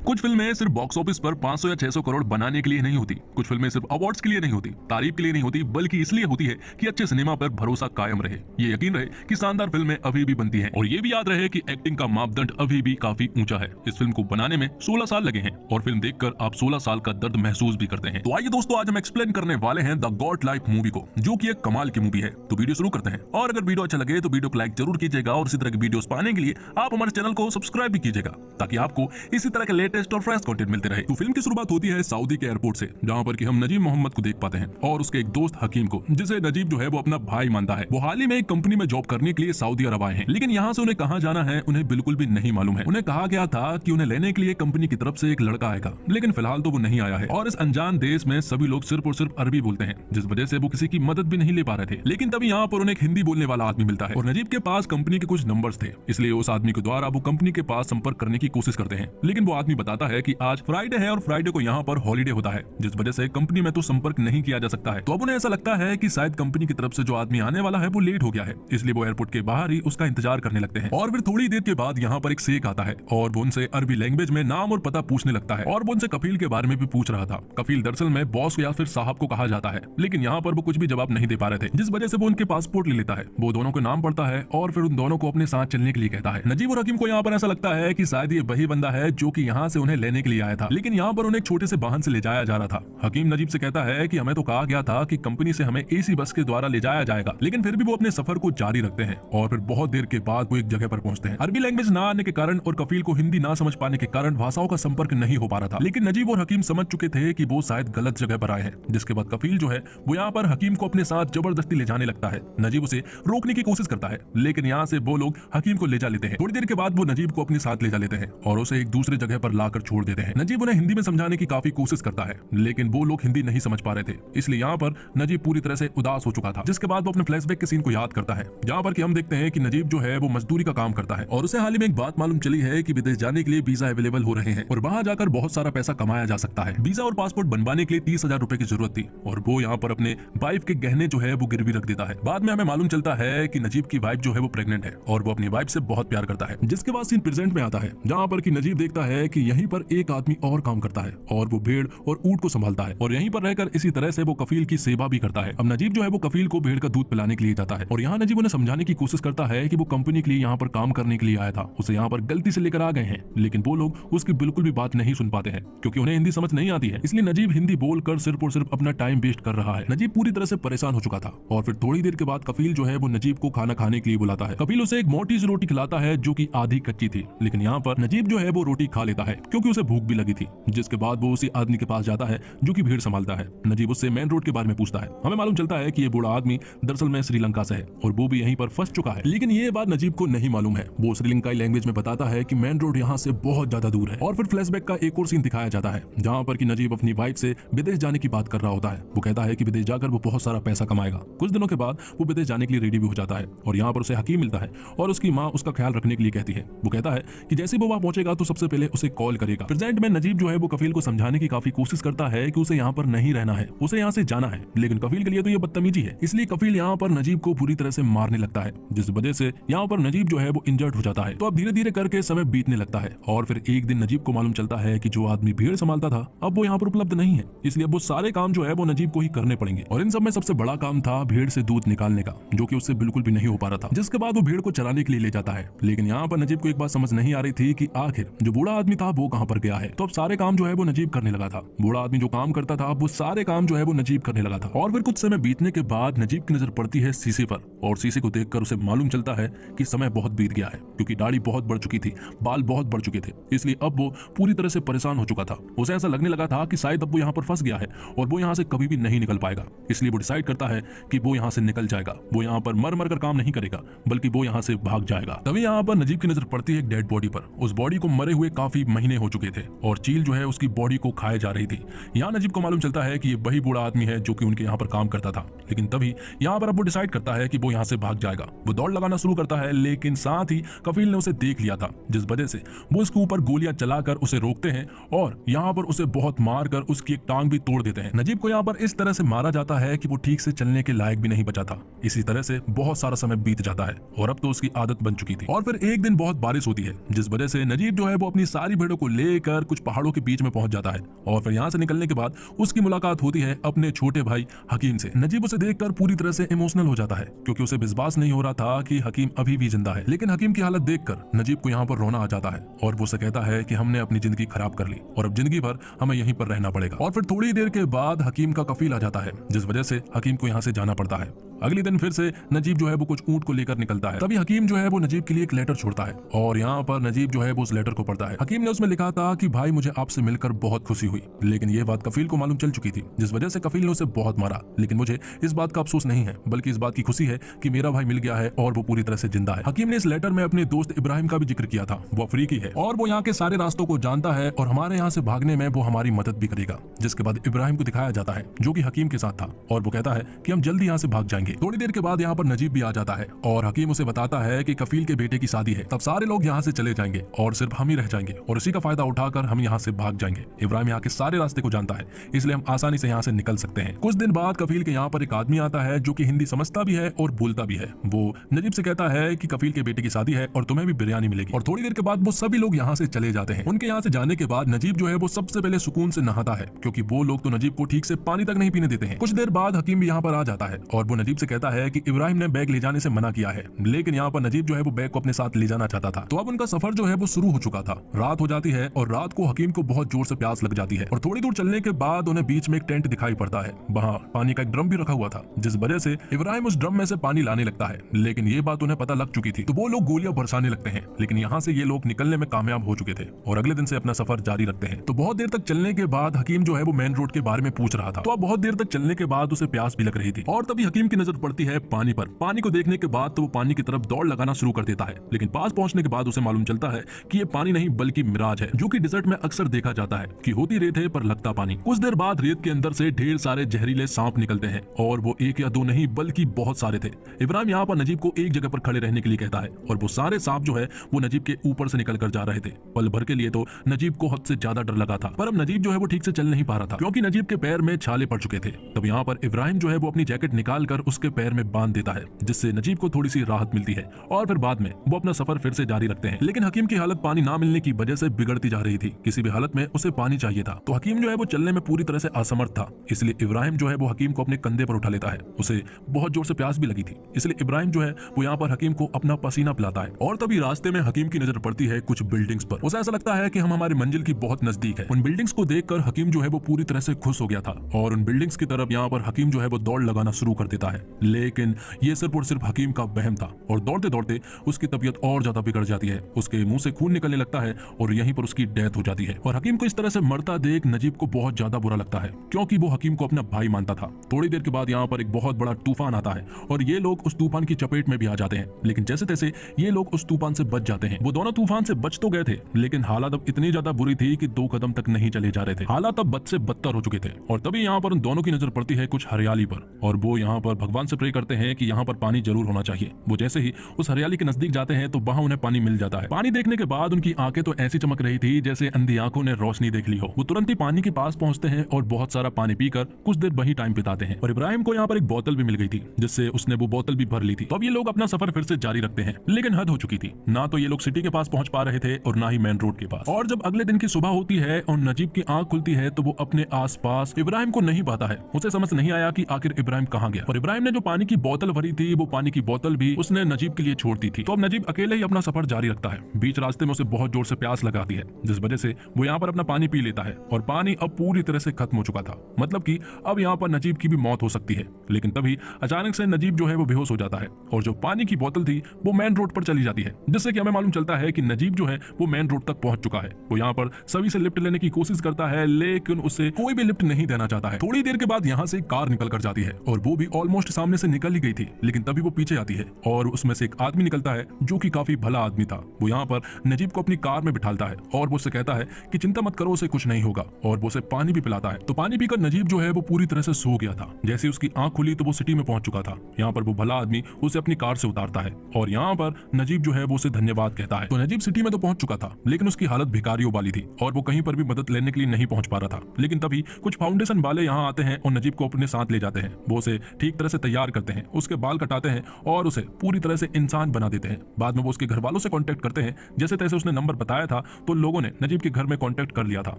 कुछ फिल्में सिर्फ बॉक्स ऑफिस पर 500 या 600 करोड़ बनाने के लिए नहीं होती। कुछ फिल्में सिर्फ अवार्ड्स के लिए नहीं होती, तारीफ के लिए नहीं होती, बल्कि इसलिए होती है कि अच्छे सिनेमा पर भरोसा कायम रहे, ये यकीन रहे कि शानदार फिल्में अभी भी बनती हैं और ये भी याद रहे कि एक्टिंग का मापदंड अभी भी काफी ऊंचा है। इस फिल्म को बनाने में 16 साल लगे हैं और फिल्म देखकर आप 16 साल का दर्द महसूस भी करते हैं। तो आइए दोस्तों, आज हम एक्सप्लेन करने वाले हैं द गॉड लाइफ मूवी को, जो कि एक कमाल की मूवी है। तो वीडियो शुरू करते हैं और अगर वीडियो अच्छा लगे तो वीडियो को लाइक जरूर कीजिएगा और इसी तरह की वीडियोस पाने के लिए आप हमारे चैनल को सब्सक्राइब भी कीजिएगा, ताकि आपको इसी तरह के लेटेस्ट और फ्रेश कंटेंट मिलते रहे। तो फिल्म की शुरुआत होती है सऊदी के एयरपोर्ट से, जहां पर कि हम नजीब मोहम्मद को देख पाते हैं और उसके एक दोस्त हकीम को, जिसे नजीब जो है वो अपना भाई मानता है। वो हाल ही में एक कंपनी में जॉब करने के लिए सऊदी अरब आए हैं, लेकिन यहाँ से उन्हें कहाँ जाना है उन्हें बिल्कुल भी नहीं मालूम है। उन्हें कहा गया था कि उन्हें लेने के लिए कंपनी की तरफ से एक लड़का आएगा, लेकिन फिलहाल तो वो नहीं आया है और इस अनजान देश में सभी लोग सिर्फ और सिर्फ अरबी बोलते हैं, जिस वजह से वो किसी की मदद भी नहीं ले पा रहे थे। लेकिन तभी यहाँ पर उन्हें एक हिंदी बोलने वाला आदमी मिलता है और नजीब के पास कंपनी के कुछ नंबर्स थे, इसलिए उस आदमी के द्वारा वो कंपनी के पास संपर्क करने की कोशिश करते हैं। लेकिन वो आदमी बताता है कि आज फ्राइडे है और फ्राइडे को यहाँ पर हॉलीडे होता है, जिस वजह से कंपनी में तो संपर्क नहीं किया जा सकता है। तो अब उन्हें ऐसा लगता है कि शायद कंपनी की तरफ से जो आदमी आने वाला है वो लेट हो गया है, इसलिए वो एयरपोर्ट के बाहर ही उसका इंतजार करने लगते हैं। और फिर थोड़ी देर के बाद यहाँ पर एक शेख आता है और वो उनसे अरबी लैंग्वेज में नाम और पता पूछने लगता है और वो उनसे कफील के बारे में भी पूछ रहा था। कफील दरअसल में बॉस या फिर साहब को कहा जाता है, लेकिन यहाँ पर वो कुछ भी जवाब नहीं दे पा रहे थे, जिस वजह से वो उनके पासपोर्ट ले लेता है। वो दोनों के नाम पढ़ता है और फिर उन दोनों को अपने साथ चलने के लिए कहता है। नजीब और हकीम को यहाँ पर ऐसा लगता है कि शायद ये वही बंदा है जो कि यहाँ से उन्हें लेने के लिए आया था, लेकिन यहाँ पर उन्हें एक छोटे से वाहन से ले जाया जा रहा था। हकीम नजीब से कहता है कि हमें तो कहा गया था कि कंपनी से हमें एसी बस के द्वारा ले जाया जाएगा, लेकिन फिर भी वो अपने सफर को जारी रखते हैं और फिर बहुत देर के बाद वो एक जगह पर पहुंचते हैं। अरबी लैंग्वेज ना आने के कारण और कफील को हिंदी ना समझ पाने के कारण भाषाओं का संपर्क नहीं हो पा रहा था, लेकिन नजीब और हकीम समझ चुके थे कि वो शायद गलत जगह पर आए हैं। जिसके बाद कफील जो है वो यहाँ पर हकीम को अपने साथ जबरदस्ती ले जाने लगता है। नजीब उसे रोकने की कोशिश करता है, लेकिन यहाँ से वो लोग हकीम को ले जा लेते हैं। थोड़ी देर के बाद वो नजीब को अपने साथ ले जा लेते हैं और उसे एक दूसरे जगह पर लाकर छोड़ देते हैं। नजीब उन्हें हिंदी में समझाने की काफी कोशिश करता है, लेकिन वो लोग हिंदी नहीं समझ पा रहे थे, इसलिए यहाँ पर नजीब पूरी तरह से उदास हो चुका था। जिसके बाद वो अपने फ्लैशबैक के सीन को याद करता है, जहाँ पर कि हम देखते हैं कि नजीब जो है वो मजदूरी का काम करता है और उसे हाल ही में एक बात मालूम चली है कि विदेश जाने के लिए वीजा अवेलेबल हो रहे हैं और वहां जाकर बहुत सारा पैसा कमाया जा सकता है। वीजा और पासपोर्ट बनवाने के लिए 30,000 रुपए की जरूरत थी और वो यहाँ पर अपने वाइफ के गहने जो है वो गिरवी रख देता है। बाद में हमें मालूम चलता है कि नजीब की वाइफ जो है वो प्रेग्नेंट है और वो अपनी वाइफ से बहुत प्यार करता है। जिसके बाद सीन प्रेजेंट में आता है, जहाँ पर कि नजीब देखता है कि यहीं पर एक आदमी और काम करता है और वो भेड़ और ऊंट को संभालता है और यहीं पर रहकर इसी तरह से वो कफील की सेवा भी करता है। अब नजीब जो है वो कफील को भेड़ का दूध पिलाने के लिए जाता है और यहाँ नजीब उन्हें समझाने की कोशिश करता है कि वो कंपनी के लिए यहाँ पर काम करने के लिए आया था, उसे यहाँ पर गलती से लेकर आ गए हैं, लेकिन वो लोग उसकी बिल्कुल भी बात नहीं सुन पाते हैं क्योंकि उन्हें हिंदी समझ नहीं आती है। इसलिए नजीब हिंदी बोलकर सिर्फ और सिर्फ अपना टाइम वेस्ट कर रहा है। नजीब पूरी तरह से परेशान हो चुका था और फिर थोड़ी देर के बाद कफील जो है वो नजीब को खाना खाने के लिए बुलाता है। कफील उसे एक मोटी सी रोटी खिलाता है जो कि आधी कच्ची थी, लेकिन यहाँ पर नजीब जो है वो रोटी खा लेता है क्योंकि उसे भूख भी लगी थी। जिसके बाद वो उसी आदमी के पास जाता है जो कि भीड़ संभालता है। नजीब उससे मेन रोड के बारे में पूछता है। हमें मालूम चलता है कि ये बूढ़ा आदमी दरअसल में श्रीलंका से है और वो भी यहीं पर फंस चुका है, लेकिन ये बात नजीब को नहीं मालूम है। वो श्रीलंकाई लैंग्वेज में बताता है कि मेन रोड यहाँ से बहुत ज्यादा दूर है। और फिर फ्लैशबैक का एक और सीन दिखाया जाता है, जहाँ पर कि नजीब अपनी वाइफ से विदेश जाने की बात कर रहा होता है। वो कहता है कि विदेश जाकर वो बहुत सारा पैसा कमाएगा। कुछ दिनों के बाद वो विदेश जाने के लिए रेडी भी हो जाता है और यहाँ पर उसे हकीम मिलता है और उसकी माँ उसका ख्याल रखने के लिए कहती है। वो कहता है कि जैसे वो वहाँ पहुंचेगा तो सबसे पहले उसे कॉल करेगा। प्रेजेंट में नजीब जो है वो कफील को समझाने की काफी कोशिश करता है कि उसे यहाँ पर नहीं रहना है, उसे यहाँ से जाना है, लेकिन कफील के लिए तो ये बदतमीजी है, इसलिए कफील यहाँ पर नजीब को पूरी तरह से मारने लगता है, जिस वजह से यहाँ पर नजीब जो है वो इंजर्ड हो जाता है। तो अब धीरे धीरे करके समय बीतने लगता है और फिर एक दिन नजीब को मालूम चलता है कि जो आदमी भीड़ संभालता था अब वो यहाँ पर उपलब्ध नहीं है, इसलिए अब वो सारे काम जो है वो नजीब को ही करने पड़ेंगे। और इन सब में सबसे बड़ा काम था भीड़ से दूध निकालने का, जो कि उससे बिल्कुल भी नहीं हो पा रहा था। जिसके बाद वो भीड़ को चराने के लिए ले जाता है, लेकिन यहाँ पर नजीब को एक बात समझ नहीं आ रही थी कि आखिर जो बूढ़ा आदमी था वो कहाँ पर गया है। तो अब सारे काम जो है वो नजीब करने लगा था। बूढ़ा आदमी जो काम करता था वो सारे काम जो है वो नजीब करने लगा था। और फिर कुछ समय बीतने के बाद नजीब की नजर पड़ती है शीशे पर और शीशे को देखकर उसे मालूम चलता है कि समय बहुत बीत गया है, क्योंकि दाढ़ी बहुत बढ़ चुकी थी, बाल बहुत बढ़ चुके थे, इसलिए अब वो पूरी तरह से परेशान हो चुका था। उसे ऐसा लगने लगा था कि शायद अब वो यहाँ पर फंस गया है और वो यहाँ से कभी भी नहीं निकल पाएगा। इसलिए वो डिसाइड करता है कि वो यहाँ से निकल जाएगा, वो यहाँ पर मर मर कर काम नहीं करेगा, बल्कि वो यहाँ से भाग जाएगा। तभी यहाँ पर नजीब की नजर पड़ती है एक डेड बॉडी पर। उस बॉडी को मरे हुए काफी महीने हो चुके थे और चील जो है उसकी बॉडी को खाए जा रही थी। यहाँ नजीब को मालूम चलता है कि ये वही बूढ़ा आदमी है जो कि उनके यहाँ पर काम करता था, लेकिन तभी यहाँ पर अब वो डिसाइड करता है कि वो यहाँ से भाग जाएगा। वो दौड़ लगाना शुरू करता है, लेकिन साथ ही कफील ने उसे देख लिया था, जिस वजह से वो उसके ऊपर गोलियां चलाकर उसे रोकते हैं और यहाँ पर उसे बहुत मार कर उसकी एक टांग भी तोड़ देते हैं। नजीब को यहाँ पर इस तरह से मारा जाता है कि वो ठीक से चलने के लायक भी नहीं बचा था। इसी तरह से बहुत सारा समय बीत जाता है और अब तो उसकी आदत बन चुकी थी। और फिर एक दिन बहुत बारिश होती है, जिस वजह से नजीब जो है वो अपनी सारी भेड़ों वालों को लेकर कुछ पहाड़ों के बीच में पहुंच जाता है और फिर यहाँ से निकलने के बाद उसकी मुलाकात होती है अपने छोटे भाई हकीम से। नजीब उसे देखकर पूरी तरह से इमोशनल हो जाता है क्योंकि उसे विश्वास नहीं हो रहा था कि हकीम अभी भी जिंदा है। लेकिन हकीम की हालत देखकर नजीब को यहाँ पर रोना आ जाता है और वो उसे कहता है कि हमने अपनी जिंदगी खराब कर ली और अब जिंदगी भर हमें यहीं पर रहना पड़ेगा। और फिर थोड़ी देर के बाद हकीम का कफील आ जाता है जिस वजह से हकीम को यहाँ से जाना पड़ता है। अगले दिन फिर से नजीब जो है वो कुछ ऊंट को लेकर निकलता है। तभी हकीम जो है वो नजीब के लिए एक लेटर छोड़ता है और यहाँ पर नजीब जो है वो उस लेटर को पढ़ता है। हकीम ने उसमें लिखा था कि भाई मुझे आपसे मिलकर बहुत खुशी हुई, लेकिन ये बात कफील को मालूम चल चुकी थी जिस वजह से कफील ने उसे बहुत मारा। लेकिन मुझे इस बात का अफसोस नहीं है बल्कि इस बात की खुशी है कि मेरा भाई मिल गया है और वो पूरी तरह से जिंदा है। हकीम ने इस लेटर में अपने दोस्त इब्राहिम का भी जिक्र किया था। वो अफ्रीकी है और वो यहाँ के सारे रास्तों को जानता है और हमारे यहाँ से भागने में वो हमारी मदद भी करेगा। जिसके बाद इब्राहिम को दिखाया जाता है जो कि हकीम के साथ था और वो कहता है कि हम जल्दी यहाँ से भाग जाएंगे। थोड़ी देर के बाद यहाँ पर नजीब भी आ जाता है और हकीम उसे बताता है कि कफील के बेटे की शादी है, तब सारे लोग यहाँ से चले जाएंगे और सिर्फ हम ही रह जाएंगे और इसी का फायदा उठाकर हम यहाँ से भाग जाएंगे। इब्राहिम यहाँ के सारे रास्ते को जानता है इसलिए हम आसानी से यहाँ से निकल सकते हैं। कुछ दिन बाद कफील के यहाँ पर एक आदमी आता है जो कि हिंदी समझता भी है और बोलता भी है। वो नजीब से कहता है कि कफील के बेटे की शादी है और तुम्हें भी बिरयानी मिलेगी। और थोड़ी देर के बाद वो सभी लोग यहाँ से चले जाते हैं। उनके यहाँ से जाने के बाद नजीब जो है वो सबसे पहले सुकून से नहाता है क्योंकि वो लोग तो नजीब को ठीक से पानी तक नहीं पीने देते हैं। कुछ देर बाद हकीम भी यहाँ पर आ जाता है और वो नजीब से कहता है कि इब्राहिम ने बैग ले जाने से मना किया है, लेकिन यहाँ पर नजीब जो है वो बैग को अपने साथ ले जाना चाहता था। तो अब उनका सफर जो है वो शुरू हो चुका था। रात हो जाती है और रात को हकीम को बहुत जोर से प्यास लग जाती है और थोड़ी दूर चलने के बाद उन्हें बीच में एक टेंट दिखाई पड़ता है। वहाँ पानी का एक ड्रम भी रखा हुआ था जिस वजह से इब्राहिम उस ड्रम में से पानी लाने लगता है। लेकिन ये बात उन्हें पता लग चुकी थी तो वो लोग गोलियां बरसाने लगते हैं। लेकिन यहाँ से ये लोग निकलने में कामयाब हो चुके थे और अगले दिन से अपना सफर जारी रखते हैं। तो बहुत देर तक चलने के बाद हकीम जो है वो मेन रोड के बारे में पूछ रहा था। तो अब बहुत देर तक चलने के बाद उसे प्यास भी लग रही थी और तभी हकीम की नजर पड़ती है पानी पर। पानी को देखने के बाद तो वो पानी की तरफ दौड़ लगाना शुरू कर देता है। लेकिन पास पहुंचने के बाद उसे मालूम चलता है कि ये पानी नहीं बल्कि मिराज है जो कि डिजर्ट में अक्सर देखा जाता है कि होती रेत है पर लगता पानी। कुछ देर बाद रेत के अंदर से ढेर सारे जहरीले सांप निकलते हैं और वो एक या दो नहीं बल्कि बहुत सारे थे। इब्राहिम यहाँ पर नजीब को एक जगह पर खड़े रहने के लिए कहता है और वो सारे सांप जो है वो नजीब के ऊपर से निकल कर जा रहे थे। पल भर के लिए तो नजीब को हद से ज्यादा डर लगा था, पर अब नजीब जो है वो ठीक से चल नहीं पा रहा था क्योंकि नजीब के पैर में छाले पड़ चुके थे। तब यहाँ पर इब्राहिम जो है वो अपनी जैकेट निकाल कर उसके पैर में बांध देता है जिससे नजीब को थोड़ी सी राहत मिलती है और फिर बाद में वो अपना सफर फिर से जारी रखते हैं। लेकिन हकीम की हालत पानी ना मिलने की वजह से बिगड़ती जा रही थी। किसी भी हालत में उसे पानी चाहिए था तो हकीम जो है वो चलने में पूरी तरह से असमर्थ था। इसलिए इब्राहिम जो है वो हकीम को अपने कंधे पर उठा लेता है। उसे बहुत जोर से प्यास भी लगी थी इसलिए इब्राहिम जो है वो यहाँ पर हकीम को अपना पसीना पिलाता है। और तभी रास्ते में हकीम की नजर पड़ती है कुछ बिल्डिंग्स पर। उसे ऐसा लगता है कि हम हमारी मंजिल की बहुत नजदीक है। उन बिल्डिंग्स को देखकर हकीम जो है वो पूरी तरह से खुश हो गया था और उन बिल्डिंग्स की तरफ यहाँ पर हकीम जो है वो दौड़ लगाना शुरू कर देता है। लेकिन ये सिर्फ और सिर्फ हकीम का वहम था और दौड़ते दौड़ते उसकी तबीयत और ज्यादा बिगड़ जाती है। उसके मुंह से खून निकलने लगता है और यहीं पर उसकी डेथ हो जाती है। और हकीम को इस तरह से मरता देख नजीब को बहुत ज्यादा बुरा लगता है क्योंकि वो हकीम को अपना भाई मानता था। थोड़ी देर के बाद यहाँ पर एक बहुत बड़ा तूफान आता है और ये लोग उस तूफान की चपेट में भी आ जाते हैं। लेकिन जैसे तैसे ये लोग उस तूफान से बच जाते हैं। वो दोनों तूफान से बच तो गए थे लेकिन हालत अब इतनी ज्यादा बुरी थी कि 2 कदम तक नहीं चले जा रहे थे। हालात अब बद से बदतर हो चुके थे और तभी यहाँ पर उन दोनों की नजर पड़ती है कुछ हरियाली पर और वो यहाँ पर भगवान से प्रे करते हैं कि यहाँ पर पानी जरूर होना चाहिए। वो जैसे ही उस हरियाली के नजदीक जाते हैं तो वहाँ उन्हें पानी मिल जाता है। पानी देखने के बाद उनकी आंखें तो ऐसी चमक रही थी जैसे अंधी आंखों ने रोशनी देख ली हो। वो तुरंत ही पानी के पास पहुंचते हैं और बहुत सारा पानी पीकर कुछ देर वही टाइम बिताते हैं। और इब्राहिम को यहाँ पर एक बोतल भी मिल गई थी जिससे उसने वो बोतल भी भर ली थी। तो अब ये लोग अपना सफर फिर से जारी रखते हैं। लेकिन हद हो चुकी थी, ना तो ये लोग सिटी के पास पहुंच पा रहे थे और ना ही मेन रोड के पास। और जब अगले दिन की सुबह होती है और नजीब की आंख खुलती है तो वो अपने आसपास इब्राहिम को नहीं पाता है। उसे समझ नहीं आया कि आखिर इब्राहिम कहाँ गया। और इब्राहिम ने जो पानी की बोतल भरी थी वो पानी की बोतल भी उसने नजीब के लिए छोड़ दी थी। तो अब नजीब अकेले ही अपना सफर जारी रखता है। बीच रास्ते में उसे बहुत जोर से प्यास लगाती है जिस वजह से वो यहाँ पर अपना पानी पी लेता है और पानी अब पूरी तरह से खत्म हो चुका था। मतलब कि अब यहाँ पर नजीब की भी मौत हो सकती है। लेकिन तभी अचानक से नजीब जो है वो बेहोश हो जाता है और जो पानी की बोतल थी वो मेन रोड पर चली जाती है जिससे कि हमें मालूम चलता है कि नजीब जो है वो मेन रोड तक पहुंच चुका है। वो यहाँ पर सभी से लिफ्ट लेने की कोशिश करता है लेकिन उसे कोई भी लिफ्ट नहीं देना चाहता है। थोड़ी देर के बाद यहाँ से एक कार निकल कर जाती है और वो भी ऑलमोस्ट सामने से निकल ही गई थी। लेकिन तभी वो पीछे आती है और उसमें से एक आदमी निकलता है जो कि काफी भला आदमी था। वो यहाँ पर नजीब को अपनी कार में बिठालता है और वो उससे कहता है कि चिंता मत करो, उसे कुछ नहीं होगा और वो उसे पानी भी पिलाता है। तो पानी पीकर नजीब जो है वो पूरी तरह से सो गया था। जैसे उसकी आंख खुली तो वो सिटी में पहुंच चुका था। यहाँ पर वो भला आदमी उसे अपनी कार से उतारता है और यहाँ पर नजीब जो है वो उसे धन्यवाद कहता है। तो नजीब सिटी में तो पहुंच चुका था लेकिन उसकी हालत भिखारियों वाली थी और वो कहीं पर भी मदद लेने के लिए नहीं पहुंच पा रहा था। लेकिन तभी कुछ फाउंडेशन वाले यहाँ आते हैं और नजीब को अपने साथ ले जाते हैं। वो उसे ठीक तरह से से तैयार करते हैं, उसके बाल कटाते हैं और उसे पूरी तरह से इंसान बना देते हैं। बाद में वो उसके घर वालों से कांटेक्ट करते हैं। जैसे तैसे उसने नंबर बताया था तो लोगों ने नजीब के घर में कांटेक्ट कर लिया था।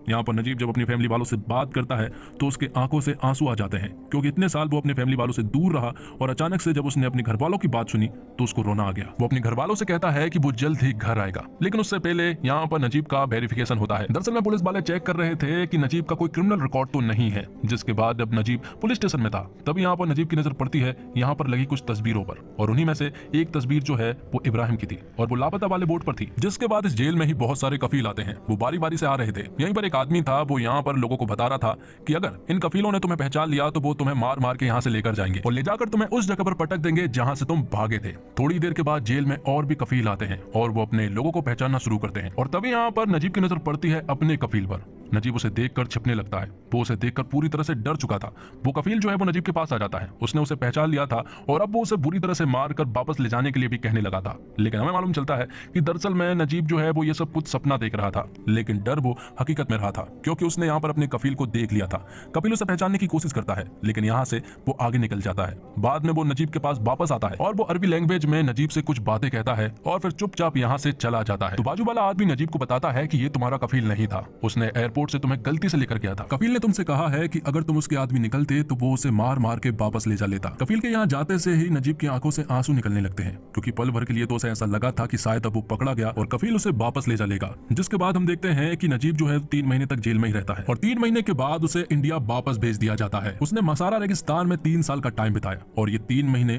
यहाँ पर नजीब जब अपनी फैमिली वालों से बात करता है तो उसके आंखों से आंसू आ जाते हैं, क्योंकि इतने साल वो अपने फैमिली वालों से दूर रहा और अचानक से जब उसने अपने घर वालों की बात सुनी तो उसको रोना आ गया। वो अपने घर वालों से कहता है कि वो जल्द ही घर आएगा, लेकिन उससे पहले यहाँ पर नजीब का वेरिफिकेशन होता है। दरअसल में पुलिस वाले चेक कर रहे थे कि नजीब का कोई क्रिमिनल रिकॉर्ड तो नहीं है। जिसके बाद जब नजीब पुलिस स्टेशन में था तब यहाँ पर नजीब की नजर पड़ती है यहाँ पर लगी कुछ तस्वीरों पर, और उन्हीं में से एक तस्वीर जो है वो इब्राहिम की थी और वो लापता वाले बोर्ड पर थी। जिसके बाद इस जेल में ही बहुत सारे कफील आते हैं। वो बारी बारी से आ रहे थे। यहीं पर एक आदमी था, वो यहाँ पर लोगों को बता रहा था कि अगर इन कफीलों ने तुम्हें पहचान लिया तो वो तुम्हें मार मार के यहाँ से लेकर जाएंगे और ले जाकर तुम्हें उस जगह पर पटक देंगे जहाँ से तुम भागे थे। थोड़ी देर के बाद जेल में और भी कफील आते हैं और वो अपने लोगों को पहचानना शुरू करते हैं, और तभी यहाँ पर नजीब की नजर पड़ती है अपने कफील पर। नजीब उसे देखकर छिपने लगता है। वो उसे देखकर पूरी तरह से डर चुका था। वो कफील जो है वो नजीब के पास आ जाता है। उसने उसे पहचान लिया था और अब वो उसे बुरी तरह से मारकर वापस ले जाने के लिए भी कहने लगा था। लेकिन हमें मालूम चलता है कि दरअसल में नजीब जो है वो ये सब कुछ सपना देख रहा था, लेकिन डर वो हकीकत में रहा था, क्योंकि उसने यहाँ पर अपने कफील को देख लिया था। कफील उसे पहचानने की कोशिश करता है, लेकिन यहाँ से वो आगे निकल जाता है। बाद में वो नजीब के पास वापस आता है और वो अरबी लैंग्वेज में नजीब से कुछ बातें कहता है और फिर चुपचाप यहाँ से चला जाता है। तो बाजू वाला आदमी नजीब को बताता है कि ये तुम्हारा कफील नहीं था, उसने एयरपोर्ट से तुम्हें गलती से लेकर गया था। कफील ने तुमसे कहा है कि अगर तुम उसके आदमी निकलते तो वो उसे मार मार के वापस ले जा लेता। कफील के यहाँ जाते से ही नजीब की आंखों से आंसू निकलने लगते हैं, क्योंकि पल भर के लिए तो उसे ऐसा लगा था कि शायद अब वो पकड़ा गया और कफील उसे वापस ले जा लेगा। जिसके बाद हम देखते हैं कि नजीब जो है 3 महीने तक जेल में ही रहता है और 3 महीने के बाद उसे इंडिया वापस भेज दिया जाता है। उसने मसारा रेगिस्तान में 3 साल का टाइम बिताया और ये 3 महीने